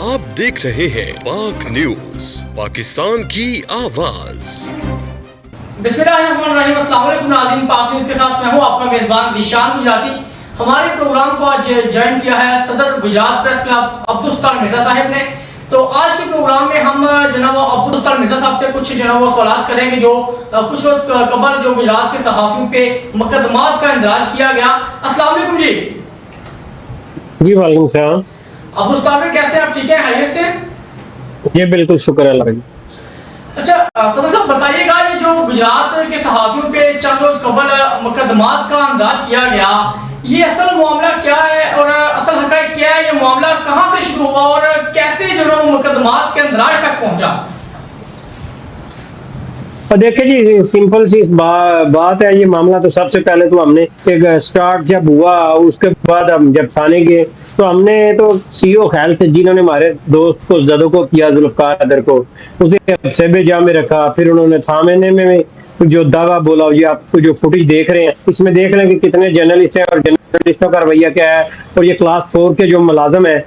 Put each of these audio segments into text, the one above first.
आप देख रहे हैं पाक न्यूज, पाकिस्तान की आवाज। बिस्मिल्लाहिर्रहमानिर्रहीम। अस्सलाम वालेकुम नाज़रीन, पाक न्यूज के साथ मैं हूं आपका मेजबान ज़ीशान गुजराती। हमारे प्रोग्राम को आज ज्वाइन किया है सदर गुजरात प्रेस क्लब अब्दुल सत्तार मिर्जा साहब ने। तो आज के प्रोग्राम में हम जनाब अब्दुल सत्तार मिर्जा साहब से कुछ जनाब सवाल करेंगे जो कुछ रोज कबल जो गुजरात के सहाफ़ियों पे मुकदमात का इंदराज किया गया। अस्सलाम वालेकुम जी। जी वालेकुम सलाम। अब्दुल सत्तार कैसे आप, ठीक है, खैरियत से? ये बिल्कुल शुक्र अल्लाह का। अच्छा सदर साहब बताइएगा, ये जो गुजरात के सहाफ़ियों पे चंद रोज कबल मुकदमात का अंदाज किया गया, ये असल मामला क्या है और असल हक़ाइक़ क्या है? ये मामला कहां से शुरू हुआ और कैसे जो है मुकदमात के अंदराज तक पहुंचा? देखिए जी, सिंपल सी बात है। ये मामला तो सबसे पहले तो हमने एक स्टार्ट जब हुआ, उसके बाद हम जब थाने गए तो हमने तो सीओ खैल थे जिन्होंने हमारे दोस्त को जदों को किया, जुल्फकार अदर को, उसे सेबे जा में रखा। फिर उन्होंने थाने में जो दावा बोला, ये आपको जो फुटेज देख रहे हैं इसमें देख रहे हैं कि कितने जर्नलिस्ट हैं और जर्नलिस्टों का रवैया क्या है, और ये क्लास 4 के जो मुलाजम है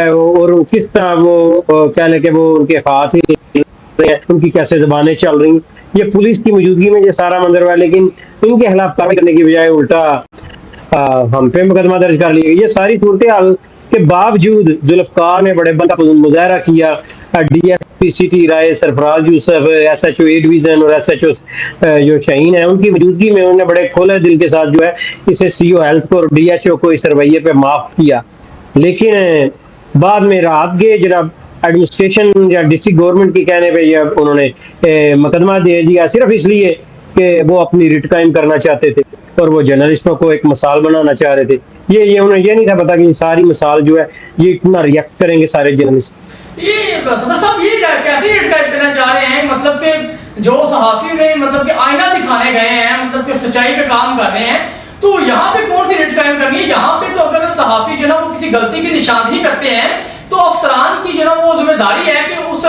और किस तरह वो क्या लेके वो उनके हाथ ही उनकी कैसे जबानें चल रही। ये पुलिस की मौजूदगी में ये सारा मंजर हुआ, लेकिन इनके खिलाफ कार्रवाई करने की बजाय उल्टा हम पे मुकदमा दर्ज कर लिया। ये सारी सूरत हाल के बावजूद जुल्फकार ने बड़े बंदा मुजाहरा किया। DSP city Rai, Sarfaraz Yusuf, SHO A division और एसएचओ जो शाहीन है, उनकी मौजूदगी में उन्होंने बड़े खोले दिल के साथ जो है इसे सीओ हेल्थ को और डीएचओ को इस रवैये पे माफ किया। लेकिन बाद में रात गए जनाब एडमिनिस्ट्रेशन या डिस्ट्रिक्ट गवर्नमेंट के कहने पे ये उन्होंने मुकदमा दे दिया, सिर्फ इसलिए कि वो अपनी रिट कायम करना चाहते थे और वो जर्नलिस्टों को एक मिसाल बनाना चाह रहे थे। ये उन्हें ये नहीं था पता कि सारी मिसाल जो है ये इतना रिएक्ट करेंगे सारे जर्नलिस्ट। ये सदर साहब ये कैसे रिट कायम करना चाह रहे हैं? मतलब कि जो सहाफ़ी ने मतलब कि आईना दिखाने गए हैं, मतलब कि सच्चाई पे काम कर रहे हैं, तो यहाँ पे कौन सी रिट कायम करनी है? यहाँ पे तो अगर सहाफ़ी जो ना वो किसी गलती की निशानदेही करते हैं तो अफसरान की जो ना वो जिम्मेदारी है कि उस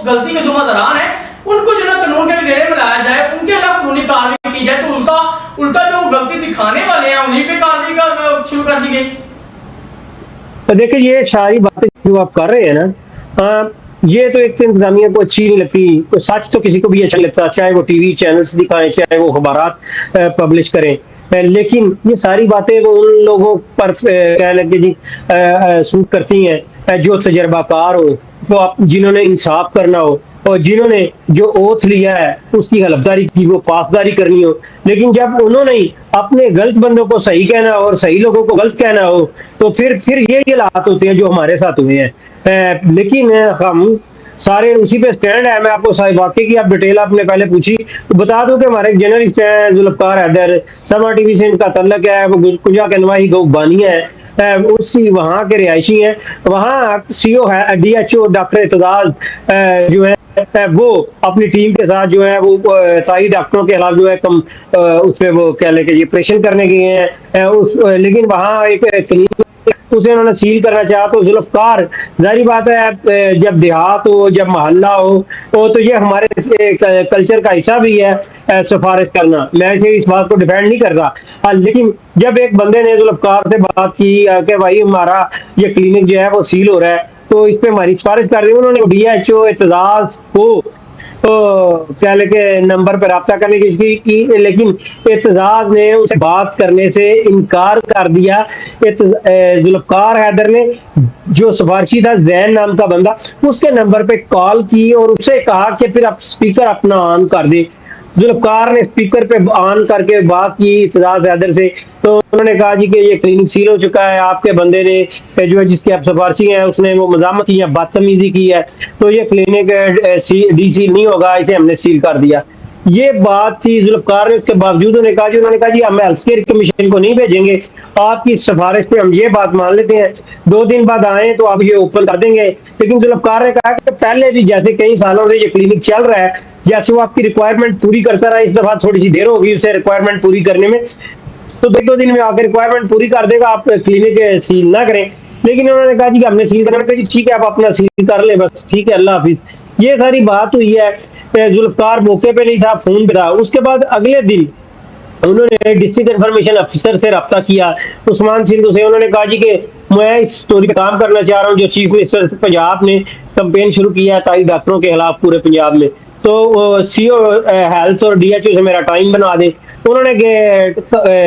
गलती के जिम्मेदारान है उनको जो ना कानून के घेरे में लाया जाए, उनके खिलाफ कानूनी कार्रवाई की जाए। तो उल्टा जो गलती दिखाने वाले हैं उन्हीं पे कार्रवाई का शुरू कर दी गई। तो देखिए, ये सारी बातें जो आप कर रहे हैं ना, ये तो एक तो इंतजामिया को अच्छी नहीं लगती। तो सच तो किसी को भी अच्छा लगता, चाहे वो टीवी चैनल्स दिखाएं, चाहे वो अखबारात पब्लिश करें। लेकिन ये सारी बातें वो उन लोगों पर कह लगे जी सूट करती हैं जो तजर्बाकार हो, वो जिन्होंने इंसाफ करना हो और जिन्होंने जो ओथ लिया है उसकी हलफदारी की वो पासदारी करनी हो। लेकिन जब उन्होंने अपने गलत बंदों को सही कहना और सही लोगों को गलत कहना हो तो फिर ये हालात होते हैं जो हमारे साथ हुए हैं। लेकिन हम सारे उसी पे स्टैंड है। मैं आपको सारी वाकई की आप डिटेल आपने पहले पूछी तो बता दूं कि हमारे जर्नलिस्ट हैं जुल्फकार हैदर, समा टीवी से इनका तल्लक है, वो कुंजा के नवाही गौबानिया है, उसी वहाँ के रिहायशी हैं। वहाँ सीओ है डीएचओ डॉक्टर इत्तेजाज जो है वो अपनी टीम के साथ जो है वो ताई डॉक्टरों के खिलाफ जो है कम उस पर वो क्या लेके ये ऑपरेशन करने गए हैं। लेकिन वहाँ एक क्लिनिक उसे उन्होंने सील करना चाहा तो जुल्फकार, जाहिर बात है जब देहात हो, जब मोहल्ला हो तो ये हमारे कल्चर का हिस्सा भी है सिफारिश करना। मैं इस बात को डिफेंड नहीं कर रहा। लेकिन जब एक बंदे ने जुल्फकार से बात की कि भाई हमारा ये क्लिनिक जो है वो सील हो रहा है तो इस पे हमारी सिफारिश कर रही है, उन्होंने डीएचओ एतजाज को तो क्या लेके नंबर पर रब्ता करने की लेकिन एतजाज ने उसे बात करने से इनकार कर दिया। जुल्फकार हैदर ने जो सिफारशी था जैन नाम का बंदा, उसके नंबर पे कॉल की और उससे कहा कि फिर आप स्पीकर अपना ऑन कर दे। जुल्फकार ने स्पीकर पे ऑन करके बात की एतजाज हैदर से, तो उन्होंने कहा जी कि ये क्लिनिक सील हो चुका है, आपके बंदे ने जो है जिसकी आप सिफारशी है उसने वो मजामत की है, बदतमीजी की है, तो ये क्लिनिक डी सील नहीं होगा, इसे हमने सील कर दिया। ये बात थी जुल्फकार ने, उसके बावजूद उन्होंने कहा जी हम हेल्थ केयर कमीशन को नहीं भेजेंगे, आपकी सिफारिश पे हम ये बात मान लेते हैं, 2 दिन बाद आए तो आप ये ओपन कर देंगे। लेकिन जुल्फकार ने कहा कि पहले भी जैसे कई सालों से ये क्लिनिक चल रहा है, जैसे वो आपकी रिक्वायरमेंट पूरी करता रहा, इस दफा थोड़ी सी देर होगी उसे रिक्वायरमेंट पूरी करने में, तो 2 दिन में आकर रिक्वायरमेंट पूरी कर देगा, आप क्लिनिक सील ना करें। लेकिन उन्होंने कहा जी कि हमने सील करना, जी ठीक है आप अपना सील कर ले, बस ठीक है अल्लाह हाफिज। ये सारी बात हुई है। जुल्फकार मौके पे नहीं था, फोन पे था। उसके बाद अगले दिन उन्होंने डिस्ट्रिक्ट इन्फॉर्मेशन ऑफिसर से रब्ता किया, उस्मान सिंधु से। उन्होंने कहा जी कि मैं इस स्टोरी पे काम करना चाह रहा हूँ जो चीफ मिनिस्टर पंजाब ने कैंपेन शुरू किया है ताकि डॉक्टरों के खिलाफ पूरे पंजाब में, तो सीओ हेल्थ और डीएचओ से मेरा टाइम बना दे। उन्होंने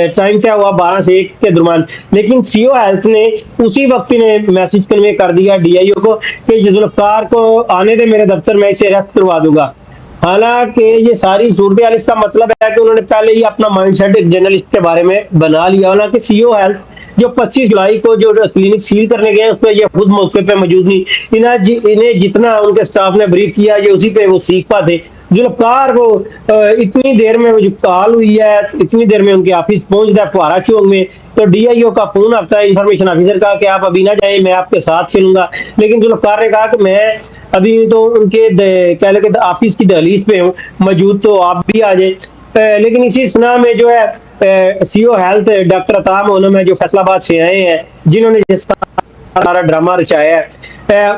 टाइम क्या हुआ 12 से 1 के दरमियान, लेकिन सीओ हेल्थ ने उसी वक्त ने मैसेज कन्वे कर दिया डीआईओ को कि जुल्फकार को आने दे मेरे दफ्तर में, इसे अरेस्ट करवा दूंगा। हालांकि ये सारी सूरत हाल, इसका मतलब है कि उन्होंने पहले ही अपना माइंडसेट एक जर्नलिस्ट के बारे में बना लिया। हालांकि सीओ हेल्थ जो 25 जुलाई को जो क्लिनिक सील करने गए उस पर ये खुद मौके पे मौजूद नहीं, इन्हें जितना उनके स्टाफ ने ब्रीफ किया ये उसी पे वो सीख पाते। जुल्फकार को इतनी देर में जो कॉल हुई है, इतनी देर में उनके ऑफिस पहुंच गया फुहारा चौक में, तो डीआईओ का फोन आता है इंफॉर्मेशन ऑफिसर का कि आप अभी ना जाए, मैं आपके साथ चलूंगा। लेकिन जुल्फकार ने कहा कि मैं अभी तो उनके कह लेके ऑफिस की दहलीज पे हूँ मौजूद, तो आप भी आ जाए। लेकिन इसी सुना में जो है सीओ हेल्थ डॉक्टर अता मोहनम है जो फैसलाबाद से आए हैं, जिन्होंने सारा ड्रामा रचाया है,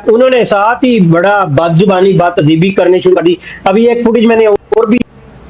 उन्होंने साथ ही बड़ा बदजुबानी बात तहजीबी करनी शुरू कर दी। अभी एक फुटेज मैंने और भी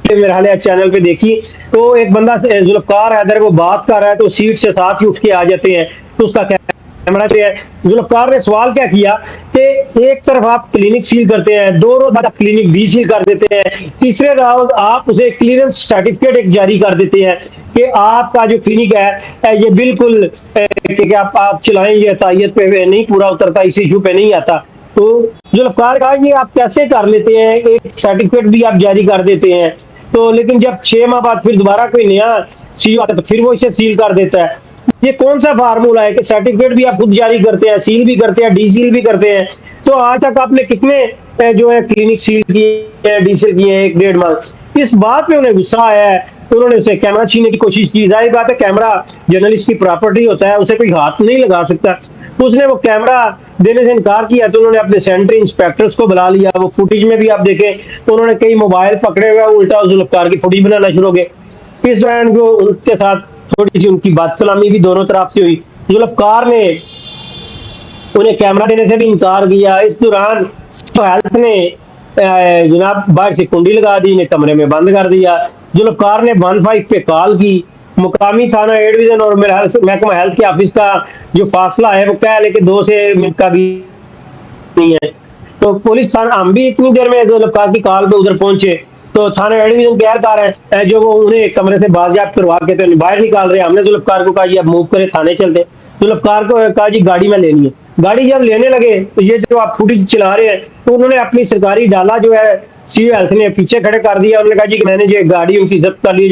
मेरे हाल चैनल पे देखी, तो एक बंदा जुल्फकार हैदर वो बात कर रहा है तो सीट से साथ ही उठ के आ जाते हैं, तो उसका कैमरा पे है। जुल्फकार ने सवाल क्या किया कि एक तरफ आप क्लिनिक सील करते हैं, 2 रोज बाद आप क्लिनिक भी सील कर देते हैं, तीसरे रोज आप उसे क्लियरेंस सर्टिफिकेट एक जारी कर देते हैं कि आपका जो क्लिनिक है ये बिल्कुल कि आप चलाएंगे, तायत पे नहीं पूरा उतरता, इस इशू पे नहीं आता। तो जुल्फकार कहा ये आप कैसे कर लेते हैं, एक सर्टिफिकेट भी आप जारी कर देते हैं, तो लेकिन जब 6 माह बाद फिर दोबारा कोई नया सील आता है तो फिर वो इसे सील कर देता है। ये कौन सा फार्मूला है कि सर्टिफिकेट भी आप खुद जारी करते हैं, सील भी करते हैं, डीसील भी करते हैं। तो आज तक आपने कितने जो है क्लिनिक सील किए, डीसील किए, 1-1.5 माह। इस बात पे उन्हें गुस्सा आया है, उन्होंने उसे कैमरा छीनने की कोशिश की। जाहिर बात है कैमरा जर्नलिस्ट की प्रॉपर्टी होता है, उसे कोई हाथ नहीं लगा सकता। उसने वो कैमरा देने से इनकार किया तो उन्होंने अपने सेंट्री इंस्पेक्टर्स को बुला लिया। वो फुटेज में भी आप देखें तो उन्होंने कई मोबाइल पकड़े हुए उल्टा जुल्फकार की फुटेज बनाना शुरू हो गए। इस दौरान जो उनके साथ थोड़ी सी उनकी बात कलामी भी दोनों तरफ से हुई। जुल्फकार ने उन्हें कैमरा देने से भी इनकार किया। इस दौरान हेल्थ ने जनाब बाहर से कुंडी लगा दी, इन्हें कमरे में बंद कर दिया। जुल्फकार ने 15 पे कॉल की, मुकामी थाना ए डिवीजन और मेरे महकमा हेल्थ के ऑफिस का जो फासला है वो क्या लेकिन 2 मिनट का भी नहीं है। तो पुलिस थाना, हम भी इतनी देर में जुल्फकार की कॉल पे उधर पहुंचे तो थाना ए डिवीजन के एहलकार है जो वो उन्हें कमरे से बाजियाब करवा के तो बाहर निकाल रहे हैं। हमने जुल्फकार को कहा जी अब मूव करे, थाने चलते। जुल्फकार को कहा जी गाड़ी में लेनी है। गाड़ी जब लेने लगे तो ये जो आप फुटेज चला रहे हैं तो उन्होंने अपनी सरकारी डाला जो है सीओ हेल्थ ने पीछे खड़े कर दिया। उन्होंने कहा जी कि मैंने जो गाड़ी उनकी जब्त कर ली,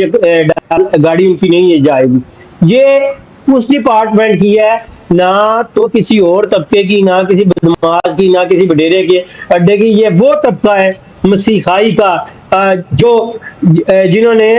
गाड़ी उनकी नहीं है जाएगी। ये उस डिपार्टमेंट की है, ना तो किसी और तबके की, ना किसी बदमाश की, ना किसी बडेरे के अड्डे की। ये वो तबका है मसीहाई का जो जिन्होंने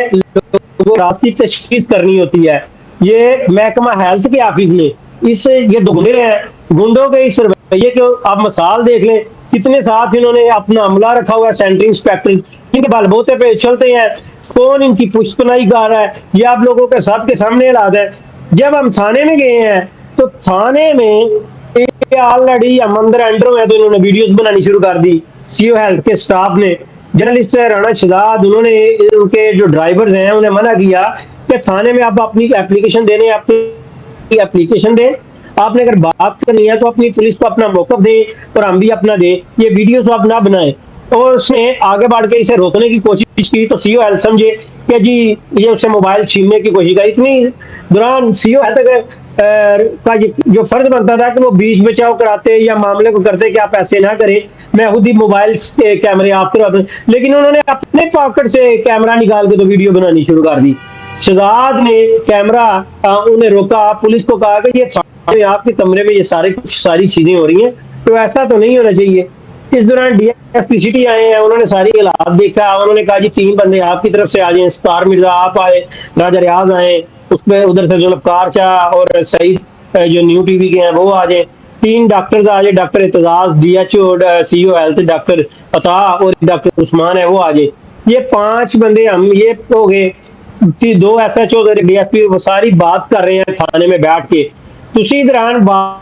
वो रास्ते तशखीस करनी होती है। ये महकमा हेल्थ के ऑफिस में ये गुंडे हैं, गुंडों के इस रवैये को आप मिसाल देख लें। कितने साथ इन्होंने अपना अमला रखा हुआ है, सेंट्री इंस्पेक्टर जिनके बलबूते पे चलते हैं। कौन इनकी पुष्पनाई कर रहा है ये आप लोगों के सबके सामने हालात है। जब हम थाने में गए हैं तो थाने में ऑलरेडी हम अंदर एंटर हुए तो इन्होंने वीडियोस बनानी शुरू कर दी। सीओ हेल्थ के स्टाफ ने, जर्नलिस्ट राणा शहजाद, उन्होंने उनके जो ड्राइवर्स हैं उन्हें मना किया कि थाने में आप अपनी एप्लीकेशन देने, अपनी एप्लीकेशन दें। आपने अगर बात करनी है तो अपनी पुलिस को अपना मौकफ दें और हम भी अपना दें, ये वीडियोस आप ना बनाएं। और उसने आगे बढ़ के इसे रोकने की कोशिश की तो सीओ हेल्थ समझे कि जी ये उससे मोबाइल छीनने की कोशिश की। इतनी दौरान सीओ हेल्थ का जो फर्ज बनता था कि वो बीच बचाव कराते या मामले को करते कि आप ऐसे ना करें, मैं खुद ही मोबाइल कैमरे आप करवाते, लेकिन उन्होंने अपने पॉकेट से कैमरा निकाल के तो वीडियो बनानी शुरू कर दी। शहजाद ने कैमरा उन्हें रोका, पुलिस को कहा कि ये आपके कमरे में ये सारी चीजें हो रही हैं, तो ऐसा तो नहीं होना चाहिए। इस दौरान डीएसपी सिटी आए हैं, उन्होंने सारी हालात देखा, उन्होंने कहा जी 3 बंदे आपकी तरफ से आ जाए, स्टार मिर्जा आप आए, राजा रियाज आए, उसमें उधर से जुल्फकार शाह और सईद जो न्यू टीवी के हैं वो आ जाए, 3 डॉक्टर आ जाए, doctor Aitzaz DHO CEO health doctor अता और डॉक्टर उस्मान है वो आ जाए। ये 5 बंदे हम ये हो गए, 2 एसएचओ डीएसपी वो सारी बात कर रहे हैं थाने में बैठ के। तो उसी दौरान बात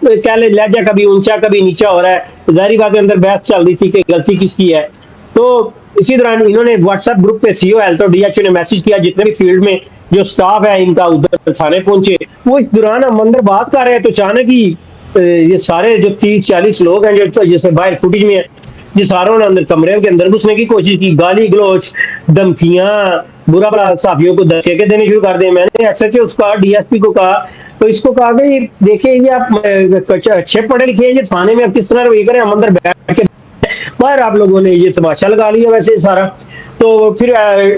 क्या लहजा कभी ऊंचा कभी नीचा हो रहा है, जाहिर बात है अंदर बहस चल रही थी कि गलती किसकी है। तो इसी दौरान इन्होंने व्हाट्सएप ग्रुप पे सीईओ हेल्थ और डीएचओ ने मैसेज किया, जितने भी फील्ड में जो स्टाफ है इनका उधर थाने पहुंचे। वो इस दौरान हम अंदर बात कर रहे हैं तो अचानक ही ये सारे जो 30-40 लोग हैं जो जिसमें बाहर फुटेज में है, ये सारों ने अंदर कमरे के अंदर घुसने की कोशिश की, गाली गलोच धमकियां, बुरा भला साफियों को धक्के के देने शुरू कर दिए। मैंने एसएचओ उसका डीएसपी को कहा, तो इसको कहा कि देखिए ये आप अच्छे पढ़े लिखे हैं, ये थाने में आप किस तरह रवैया करें, हम अंदर बैठ के बाहर आप लोगों ने ये तमाशा लगा लिया वैसे सारा। तो फिर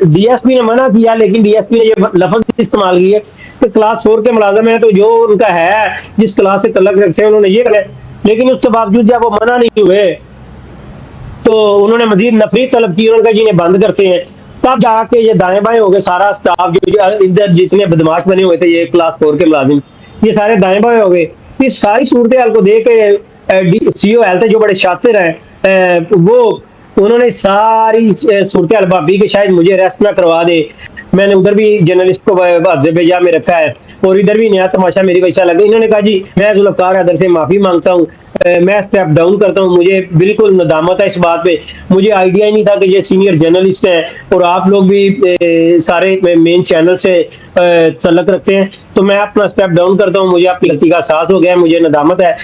डीएसपी ने मना किया, लेकिन डीएसपी ने ये लफ्ज इस्तेमाल किए कि क्लास 4 के मुलाजम है, तो जो उनका है जिस क्लास से तल्लुक रखते हैं उन्होंने ये करा। लेकिन उसके बावजूद जब वो मना नहीं हुए तो उन्होंने मजीद नफरी तलब की, उन्होंने कहा जी इन्हें बंद करते हैं। तब जाके ये दाएं बाएं हो गए, सारा स्टाफ जो इधर जितने बदमाश बने हुए थे ये क्लास 4 के मुलाजिम, ये सारे दाएं बाएं हो गए। इस सारी सूरत हाल को देख के सीईओ हेल्थ जो बड़े शातिर हैं वो उन्होंने सारी सूरत हाल भाभी के शायद मुझे अरेस्ट ना करवा दे, मैंने उधर भी जर्नलिस्ट को भेजा में रखा है और इधर भी नया तमाशा मेरी वजह लगा। इन्होंने कहा जी मैं जुल्फकार हैदर से माफी मांगता हूँ, मैं स्टेप डाउन करता हूँ, मुझे बिल्कुल नदामत है इस बात पे, मुझे आइडिया ही नहीं था कि ये सीनियर जर्नलिस्ट हैं और आप लोग भी सारे मेन चैनल से तल्लुक रखते हैं, तो मैं अपना स्टेप डाउन करता हूँ, मुझे आपकी गलती का एहसास हो गया, मुझे नदामत है।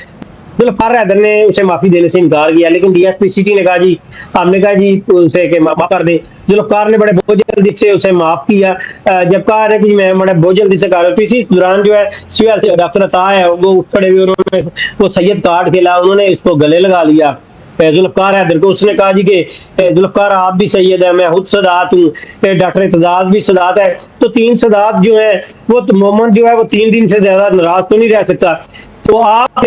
जुल्फकार हैदर ने उसे माफी देने से इनकार किया, लेकिन डीएसपी सिटी ने कहा जी, हमने कहा जी उसे कि माफ कर दे। जुल्फकार ने बड़े बहुत जल्दी से उसे माफ किया, जब कहा है कि मैं बड़े बहुत जल्दी से कर रहा हूँ। तो इसी दौरान जो है सिविल से डॉक्टर अता है वो उठ खड़े हुए, उन्होंने वो सैयद कार्ड खेला, उन्होंने इसको गले लगा लिया जुल्फकार हैदर को। उसने कहा जी कि जुल्फकार आप भी सैयद है, मैं खुद सदात हूँ, डॉक्टर एतजाज भी सदात है। तो 3 सदात जो है वो मोमन जो है वो 3 दिन से ज्यादा नाराज तो नहीं रह सकता, तो आप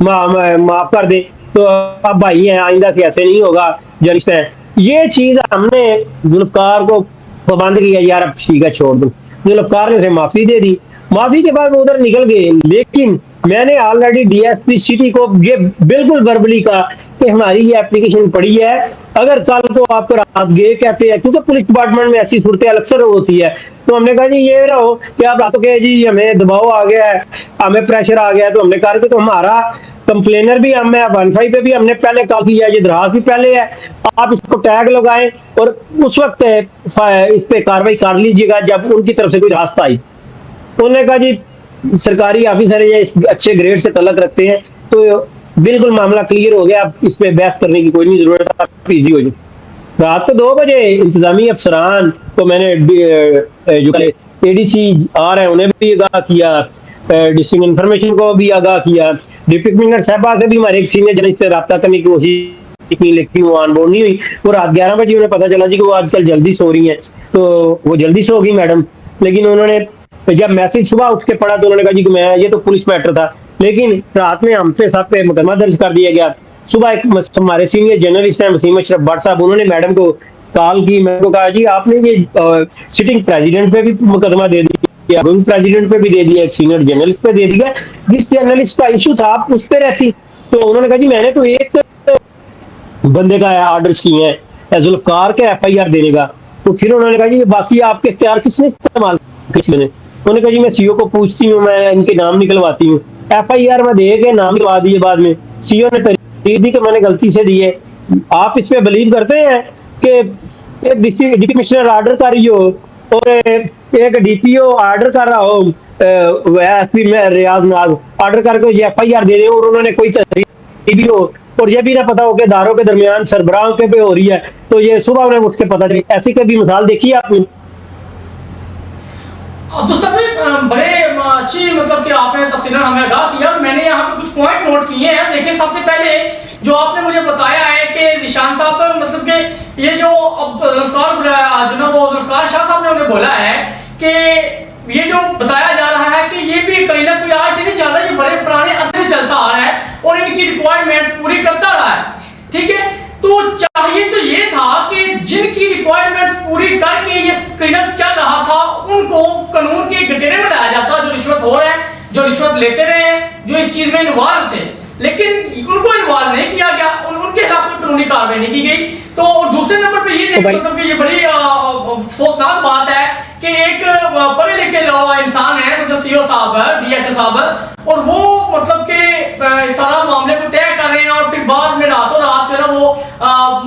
माफ कर दे। तो अब भाई हैं, आइंदा से ऐसे नहीं होगा, जर्नलिस्ट है। ये चीज हमने जुल्फकार को पाबंद किया, यार अब ठीक है छोड़ दो। जुल्फकार ने उसे माफी दे दी, माफी के बाद वो उधर निकल गए। लेकिन मैंने ऑलरेडी डीएसपी सिटी को ये बिल्कुल वर्बली कहा कि हमारी ये एप्लीकेशन पड़ी है, अगर कल को आपको रात गए कहते हैं, क्योंकि पुलिस डिपार्टमेंट में ऐसी सूरत अक्सर होती है, तो हमने कहा जी ये ना हो कि आप रातों के जी हमें दबाव आ गया है, हमें प्रेशर आ गया है, तो हमने कहा कि तो हमारा कंप्लेनर भी हम है, 15 पे भी हमने पहले कॉल किया, ये दराज भी पहले है, आप इसको टैग लगाएं और उस वक्त इस पे कार्रवाई कर लीजिएगा जब उनकी तरफ से कोई रास्ता आई। उन्होंने कहा जी सरकारी ऑफिसर है, इस अच्छे ग्रेड से तल्लुक रखते हैं, तो बिल्कुल मामला क्लियर हो गया, अब इस पे बहस करने की कोई नहीं जरूरत, आप इजी हो जाए। रात को 2 बजे इंतजामी अफसरान तो मैंने जो एडीसी आ रहे हैं उन्हें भी आगाह किया, डिस्ट्रिक्ट इंफॉर्मेशन को भी आगाह किया, डिप्टी कमिश्नर साहबा से भी हमारे एक सीनियर जर्नलिस्ट से रब्ता करने की कोशिश की, लेकिन वो ऑनबोर्ड नहीं हुई। वो रात 11 बजे उन्हें पता चला जी कि वो आजकल जल्दी सो रही हैं, तो वो जल्दी सो गई मैडम। लेकिन उन्होंने जब मैसेज सुबह उठ के पढ़ा तो उन्होंने कहा जी कि मैं ये तो पुलिस मैटर था, लेकिन रात में हमसे सब पे मुकदमा दर्ज कर दिया गया। सुबह एक हमारे सीनियर जर्नलिस्ट हैं वसीम अशरफ भट्ट साहब, उन्होंने मैडम को कॉल की, मैंने को कहा जी आपने ये सिटिंग प्रेसिडेंट पे भी मुकदमा दे दिया, प्रेसिडेंट पे भी दे दिया, एक सीनियर जर्नलिस्ट पे दे दिया, जिस जर्नलिस्ट का इशू था आप उस पे रहती। तो उन्होंने कहा जी मैंने तो एक बंदे का ऑर्डर किए हैं जुल्फकार के एफआईआर देने का। तो फिर उन्होंने कहा जी बाकी आपके इख्तियार किसने इस्तेमाल किसने? उन्होंने कहा जी मैं सीओ को पूछती हूँ, मैं इनके नाम निकलवाती हूँ। एफआईआर में दे के नाम निकलवा दिए, बाद में सीओ ने तरीक दी कि मैंने गलती से दिए। आप इस पे बिलीव करते हैं कि डिप्टी कमिश्नर ऑर्डर कर रही हो और एक डीपीओ ऑर्डर कर रहा हो, एसपी में रियाज नाज ऑर्डर करके एफआईआर दे रहे हो और उन्होंने कोई तरीक भी हो और ये भी ना पता हो कि दारों के दरमियान सरबराहों के पे हो रही है, तो ये सुबह उन्हें उठ के पता चली। ऐसी कभी मिसाल देखी है आपने? बड़े अच्छी मतलब कि आपने तफसीलन हमें आगाह किया। मैंने यहाँ पे कुछ पॉइंट नोट किए हैं। देखिए सबसे पहले जो आपने मुझे बताया है कि निशान साहब मतलब कि ये जो जुल्फकार जो ना वो जुल्फकार शाह साहब ने उन्हें बोला है कि ये जो बताया जा रहा है कि ये भी कहीं ना कहीं आज से नहीं चल रहा, ये बड़े पुराने अरसे से चलता आ रहा है और इनकी रिक्वायरमेंट्स पूरी करता रहा है। रिश्वत लेते रहे हैं जो इस चीज में इन्वॉल्व थे, लेकिन उनको इन्वॉल्व नहीं किया गया, उनके खिलाफ कोई कानूनी कार्रवाई नहीं की गई। तो दूसरे नंबर पे ये मतलब कि ये बड़ी अफसोसनाक बात है कि एक पढ़े लिखे इंसान है, मतलब सीओ साहब है, डीएचओ साहब है, और वो मतलब कि सारा मामले को तय कर रहे हैं और फिर बाद में रातों रात जो है ना वो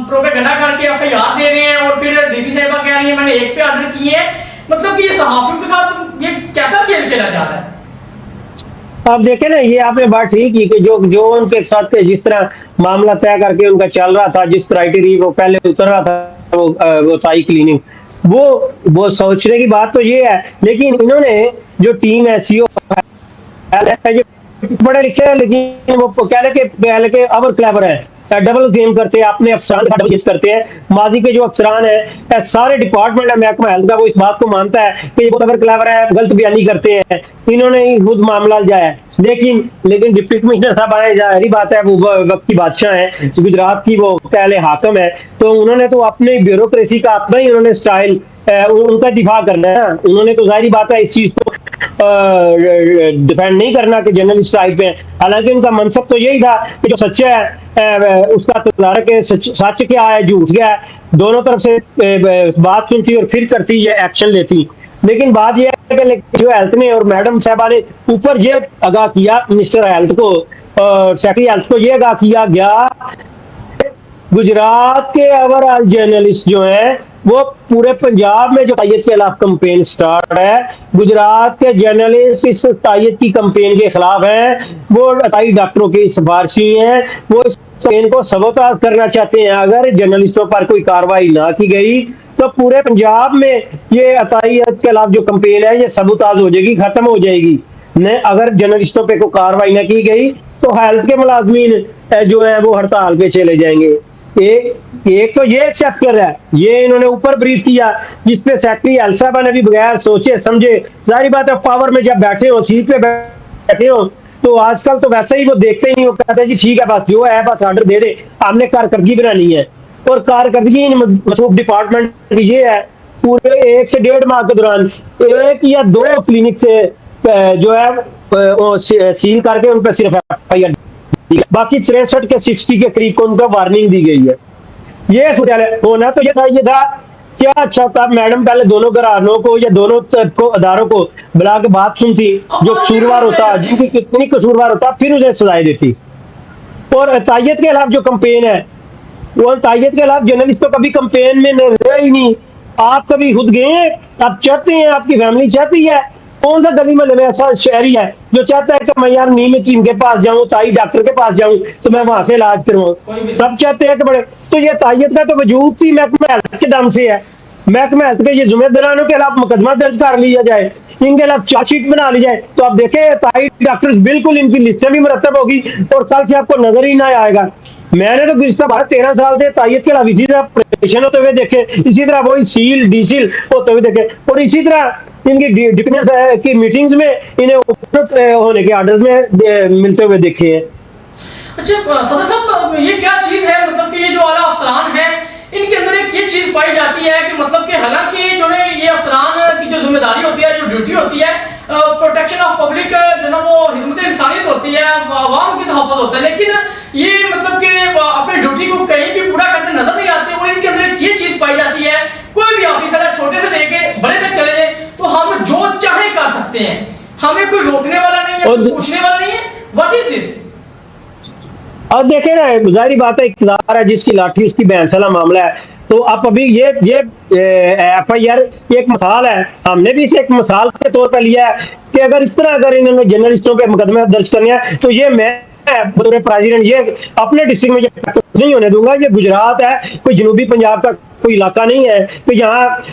प्रोपेगेंडा करके एफआईआर दे रहे हैं और फिर डीसी साहिबा कह रही है मैंने एक पे ऑर्डर किए हैं। मतलब कि ये सहाफियों के साथ ये कैसा खेल खेला जा रहा है? आप देखें ना, ये आपने बात ठीक की कि जो उनके साथ जिस तरह मामला तय करके उनका चल रहा था, जिस क्राइटेरिया को पहले उतर रहा था वो ताई क्लीनिंग, वो सोचने की बात तो ये है। लेकिन इन्होंने जो टीम है, सीओ पढ़े लिखे हैं, लेकिन वो कह लेके अवर क्लेवर है, डबल गेम करते हैं, अपने अफसरान का डबल करते हैं। माजी के जो अफसरान है, सारे डिपार्टमेंट है महकमा हेल्थ का, वो इस बात को मानता है कि ये बहुत अवर क्लेवर है, गलत बयानी करते हैं, इन्होंने ही खुद मामला जाया। लेकिन डिप्टी कमिश्नर साहब आए, जाहिर बात है वो वक्त की बादशाह है, गुजरात की वो पहले हाकम है, तो उन्होंने तो अपनी ब्यूरोक्रेसी का अपना ही उन्होंने स्टाइल उनका दिफा करना है। उन्होंने तो जाहिर बात है इस चीज को डिफेंड नहीं करना कि जर्नलिस्ट टाइप पे। हालांकि उनका मनसब तो यही था कि जो सच्चा है उसका तदारक है, सच क्या है झूठ क्या है, दोनों तरफ से बात सुनती और फिर करती ये एक्शन लेती। लेकिन बात यह है कि जो हेल्थ ने और मैडम साहबा ने ऊपर ये आगाह किया, मिनिस्टर हेल्थ को और सेक्रेटरी हेल्थ को ये आगाह किया गया, गुजरात के ओवरऑल जर्नलिस्ट जो हैं वो पूरे पंजाब में जो तायद के खिलाफ कंपेन स्टार्ट है, गुजरात के जर्नलिस्ट इस तायद की कंपेन के खिलाफ हैं, वो अताई डॉक्टरों की सिफारशी हैं, वो इस कंपेन को सबोताज करना चाहते हैं। अगर जर्नलिस्टों पर कोई कार्रवाई ना की गई तो पूरे पंजाब में ये अतायद के खिलाफ जो कंपेन है ये सबोताज हो जाएगी, खत्म हो जाएगी। ने अगर जर्नलिस्टों पे कोई कार्रवाई न की गई तो हेल्थ के मुलाजमीन जो है वो हड़ताल पे चले जाएंगे। एक तो ये चैप्टर है, ये इन्होंने ऊपर ब्रीफ किया, जिसपे सेक्रेटरी हेल्थ साहब ने भी बगैर सोचे समझे, जाहिर बात है पावर में जब बैठे हो, सीट पे बैठे हो, तो आजकल तो वैसे ही वो देखते ही नहीं, वो कहते हैं जी ठीक है बस जो है बस ऑर्डर दे दे, हमने कारकर्दगी बनानी है। और कारकर्दगी मसरूफ डिपार्टमेंट की ये है, पूरे 1 से 1.5 माह के दौरान 1 या 2 क्लिनिक से जो है सील करके उन पर सिर्फ एफआईआर, बाकी 63 के 60 के करीब को उनको वार्निंग दी गई है। ये होना तो ये था क्या अच्छा था, मैडम पहले दोनों घरानों को या दोनों को अदारों को बुला के बात सुनती, जो कसूरवार होता, जिनकी कितनी कसूरवार होता, फिर उसे सजाएं देती। और तायद के खिलाफ जो कंपेन है, वो तायद के खिलाफ जर्नलिस्ट तो कभी कंपेन में रहे ही नहीं। आप कभी खुद गए हैं? आप चाहते हैं, आपकी फैमिली चाहती है, कौन सा गली में ऐसा शहरी है जो चाहता है कि मैं यार नीम चीन के पास जाऊं, ताई डॉक्टर के पास जाऊं तो मैं वहां से इलाज करवाऊं? सब चाहते हैं कि बड़े, तो ये तायद का तो वजूद ही महकमा हेल्थ के दम से है। महकमा हेल्थ के ये जिम्मेदारों के खिलाफ मुकदमा दर्ज कर लिया जाए, इनके खिलाफ चार्जशीट बना ली जाए, तो आप देखें ताई डॉक्टर बिल्कुल इनकी लिस्टें भी मुरतब होगी और कल से आपको नजर ही ना आएगा। मैंने तो गुज़श्ता 13 साल से तायद के खिलाफ इसी तरह ऑपरेशन होते हुए देखे, इसी तरह वही सील डीसील होते हुए देखे, और इसी तरह इनकी डिफेंस की मीटिंग्स में इन्हें होने के ऑर्डर में मिलते हुए देखे हैं। अच्छा सदर साहब, ये क्या चीज है, मतलब कि ये जो आला अफसरान है इनके अंदर एक ये चीज पाई जाती है कि मतलब कि हालांकि जो है ये अफसरान की जो जिम्मेदारी होती है, जो ड्यूटी होती है, प्रोटेक्शन ऑफ पब्लिक जो ना वो हिदमत इंसानियत होती है, आवाम की तहफ़्फ़ुज़ होता है, लेकिन ये मतलब कि अपनी ड्यूटी को कहीं भी पूरा करते नजर नहीं आते। और इनके अंदर एक ये चीज पाई जाती है, कोई भी ऑफिसर है छोटे से लेके बड़े तक चले जाए तो हम जो चाहे कर सकते हैं, हमें कोई रोकने वाला नहीं है, कोई पूछने वाला नहीं है। What is this? अब देखें ना, जाहिर बात है इक़्तिदार है जिसकी लाठी उसकी भैंस वाला मामला है। तो अब अभी ये एफआईआर एक मिसाल है, हमने भी इसे एक मिसाल के तौर पर लिया है कि अगर इस तरह अगर इन्होंने जर्नलिस्टों पे मुकदमा दर्ज करना है तो ये मैं बतौर प्रेसिडेंट ये अपने डिस्ट्रिक्ट में ये नहीं होने दूंगा। ये गुजरात है, कोई जनूबी पंजाब का कोई इलाका नहीं है, तो यहाँ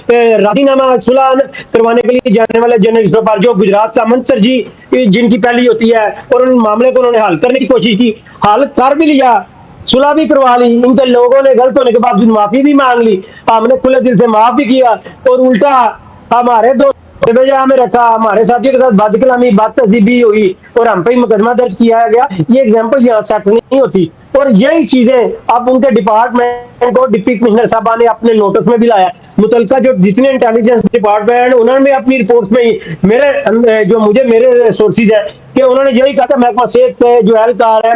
राजीनामा सुलह करवाने के लिए जाने वाले जर्नलिस्टों पर जो गुजरात का अमन तरजीह जिनकी पहली होती है, और उन मामले को उन्होंने हल करने की कोशिश की, हल कर भी लिया, सुलह भी करवा ली, इनके लोगों ने गलत होने के बावजूद माफी भी मांग ली, हमने खुले दिल से माफ भी किया, और उल्टा हमारे दो में रखा, हमारे साथियों के साथ बदकलामी बात तहजीबी हुई और हम पे ही मुकदमा दर्ज किया गया। ये एग्जाम्पल यहाँ सेट नहीं होती। और यही चीजें अब उनके डिपार्टमेंट को डिप्टी कमिश्नर साहबा ने अपने नोटिस में भी लाया। मुतलका जो जितने इंटेलिजेंस डिपार्टमेंट उन्होंने अपनी रिपोर्ट में मेरे जो मुझे मेरे सोर्सेज है कि उन्होंने यही कहा था महकमा सेहत के जो एहलकार है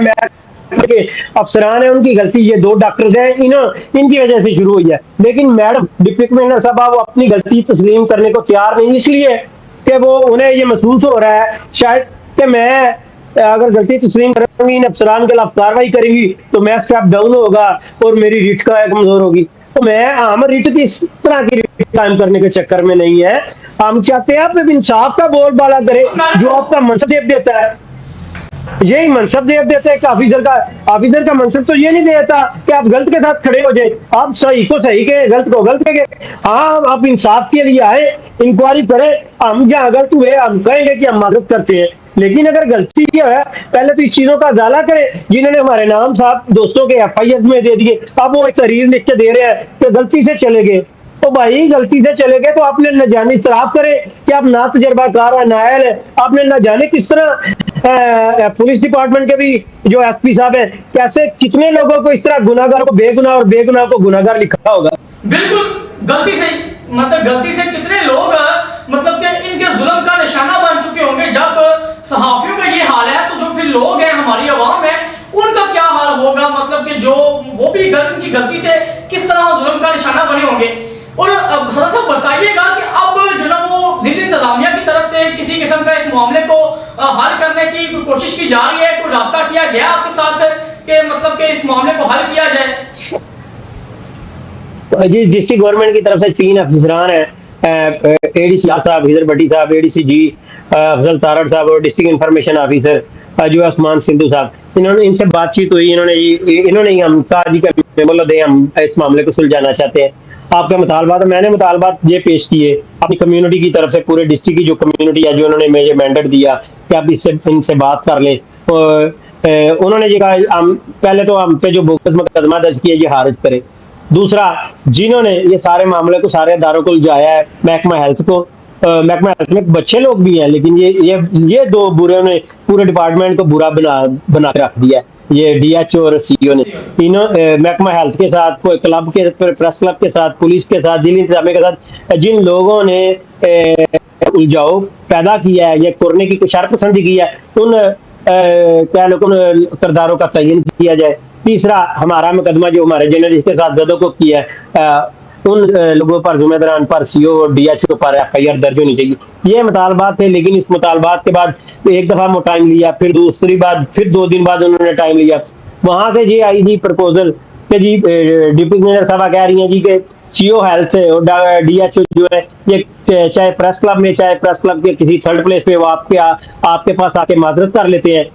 के अफसरान है उनकी गलती, ये 2 डॉक्टर्स हैं इनकी वजह से शुरू हुई है। लेकिन मैडम डिप्टी कमिश्नर साहबा वो अपनी गलती तस्लीम करने को तैयार नहीं, इसलिए कि वो उन्हें ये महसूस हो रहा है शायद कि मैं अगर गलती तस्लीम करूंगी, इन अफसरान के खिलाफ कार्रवाई करेंगी तो मैं स्टेप डाउन होगा और मेरी रीट का कमजोर होगी। तो मैं हम रीट की इस तरह की रीट कायम करने के चक्कर में नहीं है। हम चाहते हैं आप इंसाफ का बोलबाला करे, जो आपका मनसब देता है यही मनसब देता है कि ऑफिसर का मनसब तो ये नहीं देता कि आप गलत के साथ खड़े हो जाए, आप सही को सही के गलत को गलत के। हाँ, आप इंसाफ के लिए आए, इंक्वायरी करें, हम जहाँ गलत हुए हम कहेंगे कि हम मदद करते हैं। लेकिन अगर गलती ये है पहले तो इस चीजों का उजाला करें। जिन्होंने हमारे नाम साहब दोस्तों के FIR में दे दिए, अब वो एक तहरीर लिख के दे रहे हैं कि गलती से चले गए। तो भाई गलती से चले गए तो आपने न जाने इतराफ करे कि आप ना तजर्बाकार है, नायल है। आपने न जाने किस तरह पुलिस डिपार्टमेंट के भी जो SP साहब हैं कैसे कितने लोगों को इस तरह गुनाहगार को बेगुनाह और बेगुनाह को गुनाहगार लिखा होगा। बिल्कुल गलती से, मतलब गलती से कितने लोग मतलब कि इनके जुल्म का निशाना बन चुके होंगे। जब सहाफियों का ये हाल है तो जो फिर लोग हैं, हमारी आवाम है, उनका क्या हाल होगा। मतलब कि जो वो भी इनकी गलती से किस तरह जुल्म का निशाना बने होंगे। और सदर साहब बताइएगा कि अब जो ना वो दिल्ली इंतजामिया की तरफ से किसी किस्म का इस मामले को हल करने की कोशिश की जा रही है, कोई राब्ता किया गया आपके साथ कि मतलब कि इस मामले को हल किया जाए? जी, डिस्ट्रिक्ट गवर्नमेंट की तरफ से 3 अफसरान हैं, ADC साहब, हिदर भट्टी साहब, ADC जी अफजल तारड़ साहब और डिस्ट्रिक्ट इंफॉर्मेशन ऑफिसर जो उस्मान सिंधु साहब। इन्होंने इनसे बातचीत हुई, इन्होंने हम कहा जी का हम इस मामले को सुलझाना चाहते हैं। आपका मुतालबात, मैंने मुतालबात ये पेश किए अपनी कम्युनिटी की तरफ से, पूरे डिस्ट्रिक्ट की जो कम्युनिटी है जो उन्होंने मुझे मैंडेट दिया कि आप इनसे बात कर लें। उन्होंने ये कहा हम पहले तो हम पे जो बोगस मुकदमा दर्ज किया ये खारिज करें। दूसरा, जिन्होंने ये सारे मामले को सारे अदारों को उलझाया है, महकमा हेल्थ को, महकमा हेल्थ में अच्छे लोग भी हैं लेकिन ये 2 बुरे ने पूरे डिपार्टमेंट को बुरा बना के रख दिया है। ये DHO और CO ने महकमा हेल्थ के साथ, क्लब के प्रेस क्लब के साथ, पुलिस के साथ, जिला इंतजामिया के साथ जिन लोगों ने उलझाव पैदा किया है, ये करने की शरपसंदी की है, उन किरदारों का तयन किया जाए। तीसरा, हमारा मुकदमा जो हमारे जर्नलिस्ट के साथ गदों को किया है उन लोगों पर, जुम्मेदारान पर, CO और DHO पर FIR दर्ज होनी चाहिए। ये मुतालबात थे। लेकिन इस मुतालबात के बाद एक दफा वो टाइम लिया, फिर दूसरी बार फिर 2 दिन बाद उन्होंने टाइम लिया। वहां से ये आई जी प्रपोजल कि जी डिप्टी कमिश्नर साहब कह रही हैं जी कि CO हेल्थ और DHO जो है ये चाहे प्रेस क्लब में, चाहे प्रेस क्लब के किसी थर्ड प्लेस पे वो आपके पास आके माजरत कर लेते हैं।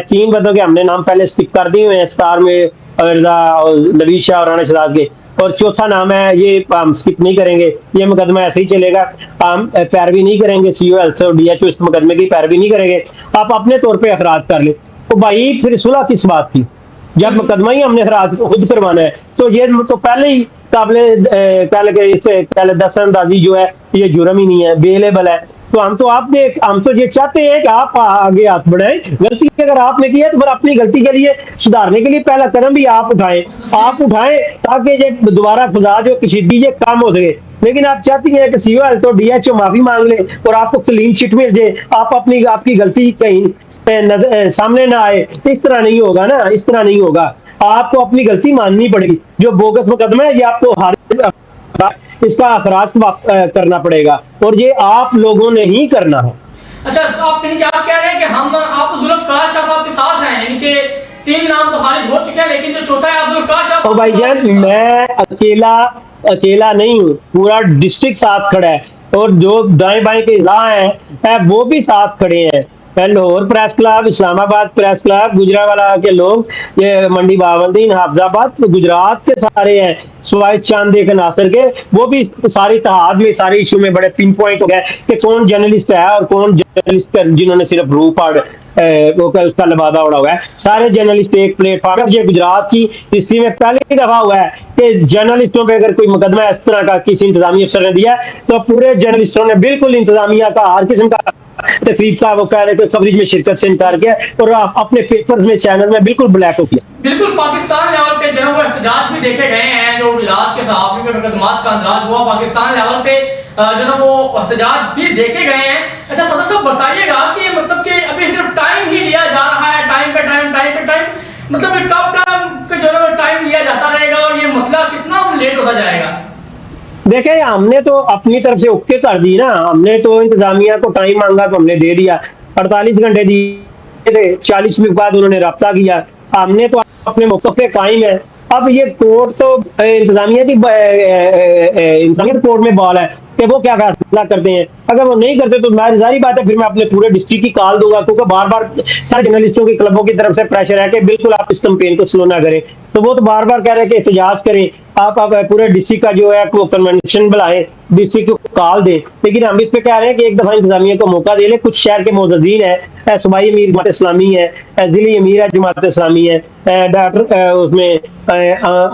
3 बंदों के हमने नाम पहले स्किप कर दिए हुए हैं, स्टार में नवीद शाह और राना शहजाद के, और चौथा नाम है ये हम स्किप नहीं करेंगे, ये मुकदमा ऐसे ही चलेगा, हम पैरवी नहीं करेंगे, CO हेल्थ और DHO इस मुकदमे की पैरवी नहीं करेंगे, आप अपने तौर पे अखराज कर ले। तो भाई फिर सुलह किस बात की, जब मुकदमा ही हमने अखराज खुद करवाना है तो ये तो पहले ही पहले दस्तअंदाजी जो है ये जुर्म ही नहीं है, बेलेबल है। तो हम तो ये चाहते हैं कि आप आगे हाथ बढ़ाएं। गलती अगर आपने की है तो फिर अपनी गलती के लिए सुधारने के लिए पहला कदम भी आप उठाएं ताकि ये दोबारा फसाद जो कशीदगी ये कम हो सके। लेकिन आप चाहती हैं कि CO हेल्थ और DHO माफी मांग ले और आपको क्लीन चिट मिल जाए, आपकी गलती कहीं सामने ना आए। इस तरह नहीं होगा ना, इस तरह नहीं होगा। आपको अपनी गलती माननी पड़ेगी। जो बोगस मुकदमा है ये आपको इसका अखराज करना पड़ेगा और ये आप लोगों ने ही करना है। अच्छा, तो आप कह रहे हैं कि हम आप जुल्फकार शाह साहब के साथ हैं, यानी कि 3 नाम तो खारिज हो चुके हैं लेकिन जो चौथा है आप जुल्फकार शाह साहब। भाईजान मैं अकेला नहीं हूँ, पूरा डिस्ट्रिक्ट साथ खड़ा है और जो दाएं बाएं के इजला हैं वो भी साथ खड़े हैं। Lahore press club, Islamabad press club, Gujranwala के लोग, ये मंडी बावलदीन, हाफजाबाद, गुजरात के सारे हैं, स्वाइद चांद के नासिर के, वो भी सारी तहाद में सारे इशू में बड़े पिन पॉइंट हो गए कि कौन जर्नलिस्ट है और कौन जर्नलिस्ट जिन्होंने सिर्फ रूप और उसका लबादा उड़ा हुआ है। सारे जर्नलिस्ट एक प्लेटफॉर्म। ये गुजरात की हिस्ट्री में पहली दफा हुआ है कि जर्नलिस्टों पे अगर कोई मुकदमा इस तरह का किसी इंतजामी अफसर ने दिया तो पूरे जर्नलिस्टों ने बिल्कुल इंतजामिया का हर किस्म का तकरीब का वो कह रहे थे कवरेज में शिरकत से इनकार किया और अपने पेपर्स में चैनल में बिल्कुल ब्लैक हो किया। बिल्कुल पाकिस्तान लेवल पे जो वो एहतजाज भी देखे गए हैं, जो गुजरात के सहाफी पे मुकदमात का अंदराज हुआ, पाकिस्तान लेवल पे जो ना वो एहतजाज भी देखे गए हैं। अच्छा सदर साहब बताइएगा कि मतलब कि अभी सिर्फ टाइम ही लिया जा रहा है, टाइम पे टाइम, मतलब कि कब तक जो ना टाइम लिया जाता रहेगा और ये मसला कितना लेट होता जाएगा? देखिए हमने तो अपनी तरफ से ओके कर दी ना, हमने तो इंतजामिया को टाइम मांगा तो हमने दे दिया, 48 घंटे दिए थे, 40 मिनट बाद उन्होंने रब्ता किया, हमने तो अपने मौके पे कायम है। अब ये कोर्ट तो इंतजामिया की इंसानियत कोर्ट में बॉल है कि वो क्या फैसला करते हैं। अगर वो नहीं करते तो जारी बात है फिर मैं अपने पूरे डिस्ट्रिक्ट की कॉल दूंगा, क्योंकि बार बार सारे जर्नलिस्टों के क्लबों की तरफ से प्रेशर है कि बिल्कुल आप इस कैंपेन को स्लो ना करें, तो वो तो बार बार कह रहे हैं कि एहतजाज करें, आप पूरे डिस्ट्रिक्ट का जो है वो कन्वेंशन बुलाएं, डिस्ट्रिक्ट को कॉल दें। लेकिन हम इस पे कह रहे हैं कि एक दफा इंतजामिया को मौका दे ले। कुछ शहर के मोअज़्ज़िज़ीन है, सूबाई अमीर जमात इस्लामी है, जिली अमीर है जमात इस्लामी है, डॉक्टर उसमें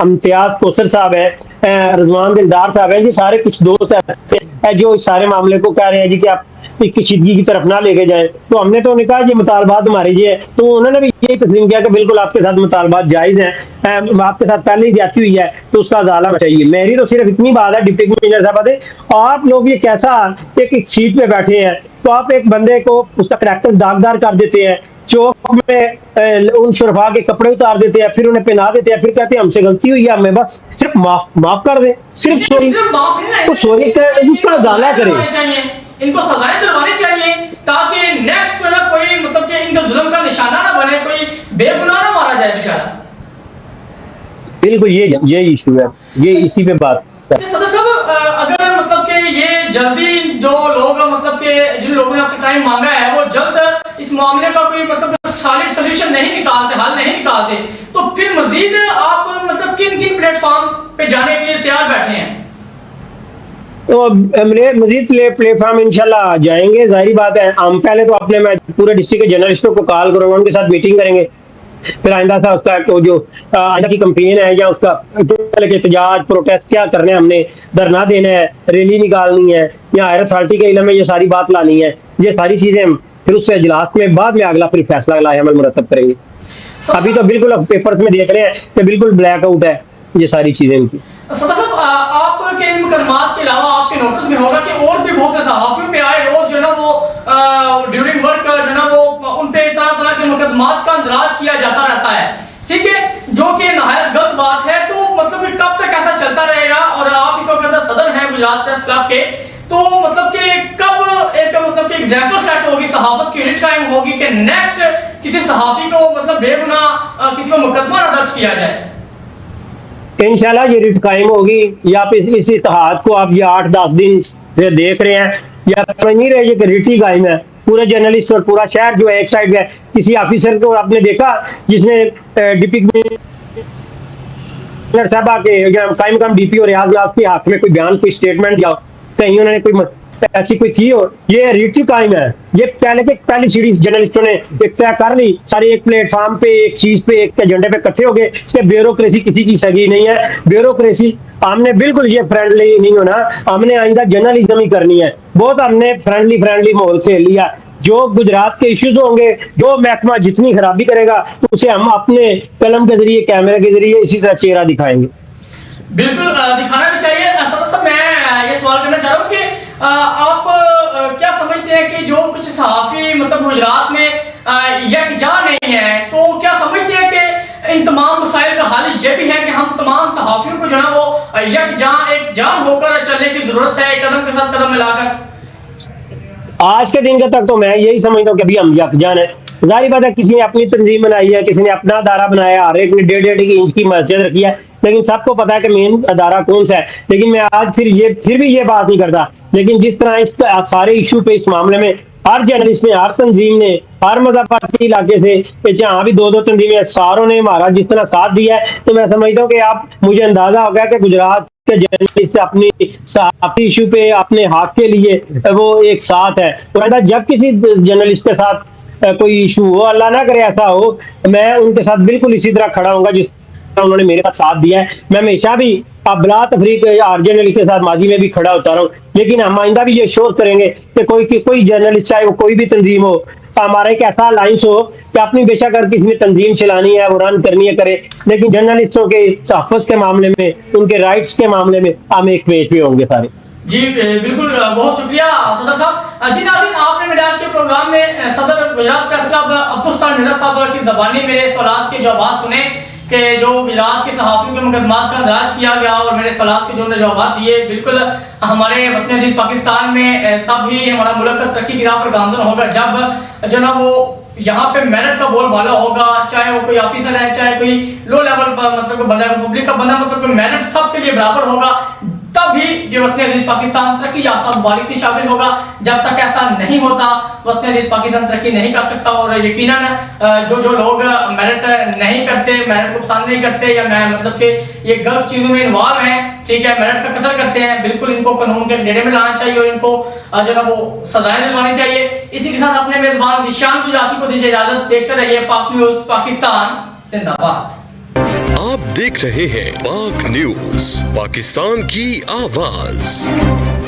इम्तियाज कौसर साहब है, रजवान दिलदार साहब है, जी सारे कुछ दोस्त है जो इस सारे मामले को कह रहे हैं जी कि आप कशीदगी की तरफ ना लेके जाएं। तो हमने तो उन्हें कहा ये मुतालबात हमारे ये है, तो उन्होंने भी यही तस्लीम किया कि बिल्कुल आपके साथ मुतालबात जायज हैं, आपके साथ पहले ही ज्यादती हुई है तो उसका अजाला चाहिए। मेरी तो सिर्फ इतनी बात है डिप्टी कमिश्नर साहब, आप लोग ये कैसा एक सीट पे बैठे हैं तो आप एक बंदे को उसका करैक्टर दागदार कर देते हैं, चौक में उन शुरफा के कपड़े उतार देते हैं, फिर उन्हें पहना देते हैं, फिर कहते हैं हमसे गलती हुई है, हमें बस सिर्फ माफ कर दें, सिर्फ सॉरी तो सॉरी उसका अजाला करें। इनको सजाएं दिलवानी चाहिए ताकि नेक्स्ट ना कोई मतलब कि इनका जुल्म का निशाना ना बने, कोई बेगुनाह ना मारा जाए बेचारा। बिल्कुल ये इशू है, ये इसी पे बात। सदस्य साहब अगर मतलब कि ये जल्दी जो लोग मतलब कि जिन लोगों ने आपसे टाइम मांगा है वो जल्द इस मामले का कोई मतलब सॉलिड सॉल्यूशन नहीं निकालते, हल नहीं निकालते, तो फिर मजीद आप मतलब किन किन प्लेटफॉर्म पे जाने के लिए तैयार बैठे हैं? तो मजीद प्लेटफॉर्म इंशाल्लाह जाएंगे। जाहिर बात है हम पहले तो अपने मैं पूरे डिस्ट्रिक्ट के जर्नलिस्टों को कॉल करूंगा, उनके साथ मीटिंग करेंगे, फिर आइंदा था उसका तो जो आइंदा की कंपेन है या उसका एहतजाज प्रोटेस्ट क्या करने, हमने धरना देना है, रैली निकालनी है या हायर अथॉरिटी के इल्म में ये सारी बात लानी है, ये सारी चीजें हम फिर उस इजलास में बाद में अगला फिर फैसला लाए अमल मुरतब करेंगे। अभी तो बिल्कुल पेपर्स में देख रहे हैं कि बिल्कुल ब्लैक आउट है ये सारी चीजें इनकी। सदर साहब आपके इन मुकदमात के अलावा आपके नोटिस में होगा कि और भी बहुत से सहाफियों पे आए रोज जो ना वो ड्यूरिंग वर्क जो ना वो उन पे तरह के मुकदमात का अंदराज किया जाता रहता है, ठीक है, जो कि नहायत गलत बात है। तो मतलब कि कब तक ऐसा चलता रहेगा? और आप इस वक्त सदर हैं गुजरात प्रेस क्लब के, तो मतलब कि कब एक मतलब कि एग्जांपल सेट होगी, सहाफत की यूनिट कायम होगी कि नेक्स्ट किसी सहाफी को मतलब बेगुनाह किसी को मुकदमा न दर्ज किया जाए? इंशाल्लाह ये रिट कायम होगी। या आप इस इत्तेहाद को आप ये 8-10 दिन से देख रहे हैं या समझ नहीं रहे कि रिट ही कायम है। पूरे जर्नलिस्ट और पूरा शहर जो है एक साइड में, किसी ऑफिसर को आपने देखा जिसने डिप्टी कमिश्नर साहब के कायम काम डीपी और रियाज के हक में कोई बयान कोई स्टेटमेंट दिया, कहीं उन्होंने कोई ऐसी कोई की हो? ये रिट ही कायम है। ये पहली सीढ़ी जर्नलिस्टों ने एक तय कर ली, सारे एक प्लेटफॉर्म पे एक चीज पे एक एजेंडे पे इकट्ठे हो गए कि ब्यूरोक्रेसी किसी की सगी नहीं है। ब्यूरोक्रेसी हमने बिल्कुल ये फ्रेंडली नहीं होना, हमने आइंदा जर्नलिज्म ही करनी है। बहुत हमने फ्रेंडली माहौल खेल लिया। जो गुजरात के इश्यूज होंगे, जो महकमा जितनी खराबी करेगा उसे हम अपने कलम के जरिए कैमरे के जरिए इसी तरह चेहरा दिखाएंगे। बिल्कुल दिखाना भी चाहिए। सदर साहब मैं ये सवाल करना चाह रहा हूँ कि आप क्या समझते हैं कि जो कुछ सहाफी मतलब गुजरात में यकजा नहीं है, तो क्या समझते हैं कि इन तमाम मसाइल का हल ये भी है कि हम तमाम सहाफियों को जो है वो एक जान होकर चलने की जरूरत है, कदम के साथ कदम मिलाकर? आज के दिन तक तो मैं यही समझता हूँ कि अभी हम यकजान है। जाहिर बात है किसी ने अपनी तंजीम बनाई है, किसी ने अपना अदारा बनाया, हर एक ने 1.5 इंच की मस्जिद रखी है, लेकिन सबको पता है कि मेन अदारा कौन सा है। लेकिन मैं आज फिर भी ये बात नहीं करता। लेकिन जिस तरह इस सारे इशू पे इस मामले में हर जर्नलिस्ट ने, हर तंजीम ने, हर मज़हबी इलाके से जहाँ भी 2-2 तंजीमें सारों ने हमारा जिस तरह साथ दिया है, तो मैं समझता हूँ कि आप मुझे अंदाजा हो गया कि गुजरात के जर्नलिस्ट अपनी सहाफी इशू पे अपने हक के लिए वो एक साथ है। तो जब किसी जर्नलिस्ट के साथ कोई इशू हो, अल्लाह ना करे ऐसा हो, मैं उनके साथ बिल्कुल इसी तरह खड़ा होऊंगा जिस तरह उन्होंने मेरे साथ दिया है। मैं हमेशा भी अब बिला तफरीक आर जर्नलिस्ट के साथ माजी में भी खड़ा होता रहा हूँ, लेकिन हम आइंदा भी ये श्योर करेंगे कि कोई जर्नलिस्ट चाहे वो कोई भी तंजीम हो, हमारा एक ऐसा अलायंस हो कि अपनी बेशक अगर किसी ने तंजीम चलानी है वो रन करनी है करे, लेकिन जर्नलिस्टों के तहफ़्फ़ुज़ के मामले में, उनके राइट्स के मामले में हम एक पेज पे होंगे सारे। जी बिल्कुल, बहुत शुक्रिया सदर साहब। जी नाज़रीन, आपने मेरे आज के प्रोग्राम में सदर गुजरात प्रेस क्लब अब्दुस्तान निज़र साहब की ज़बानी मेरे सवाल के जवाब सुने कि जो गुजरात के सहाफ़ियों के मुकदमात का इंदराज किया गया और मेरे सवाल के जो उन्होंने जवाब दिए, बिल्कुल हमारे वतन अज़ीज़ पाकिस्तान में तब ही हमारा मुल्क तरक्की की राह पर गामज़न होगा जब जो ना वो यहाँ पे मेरिट का बोलबाला होगा, चाहे वो कोई ऑफिसर है, चाहे कोई लो लेवल पर मतलब बंदा, पब्लिक का बंदा, मतलब मेरिट सबके लिए बराबर होगा, तभी ये वतन अज़ीज़ पाकिस्तान तरक्की याफ्ता मुबारक की शामिल होगा। जब तक ऐसा नहीं होता वतन अज़ीज़ पाकिस्तान तरक्की नहीं कर सकता। और यकीनन जो लोग मेरिट नहीं करते, मेरिट को पसंद नहीं करते, या मतलब कि ये गलत चीज़ों में इन्वॉल्व हैं, ठीक है, मेरिट का कदर करते हैं, बिल्कुल इनको कानून के घेरे में लाना चाहिए और इनको जो ना वो सजाएं दिलवानी चाहिए। इसी के साथ अपने मेजबान निशान गुजराती को दीजिए इजाजत। देखते रहिए पाक न्यूज़, पाकिस्तान जिंदाबाद। आप देख रहे हैं पाक न्यूज, पाकिस्तान की आवाज।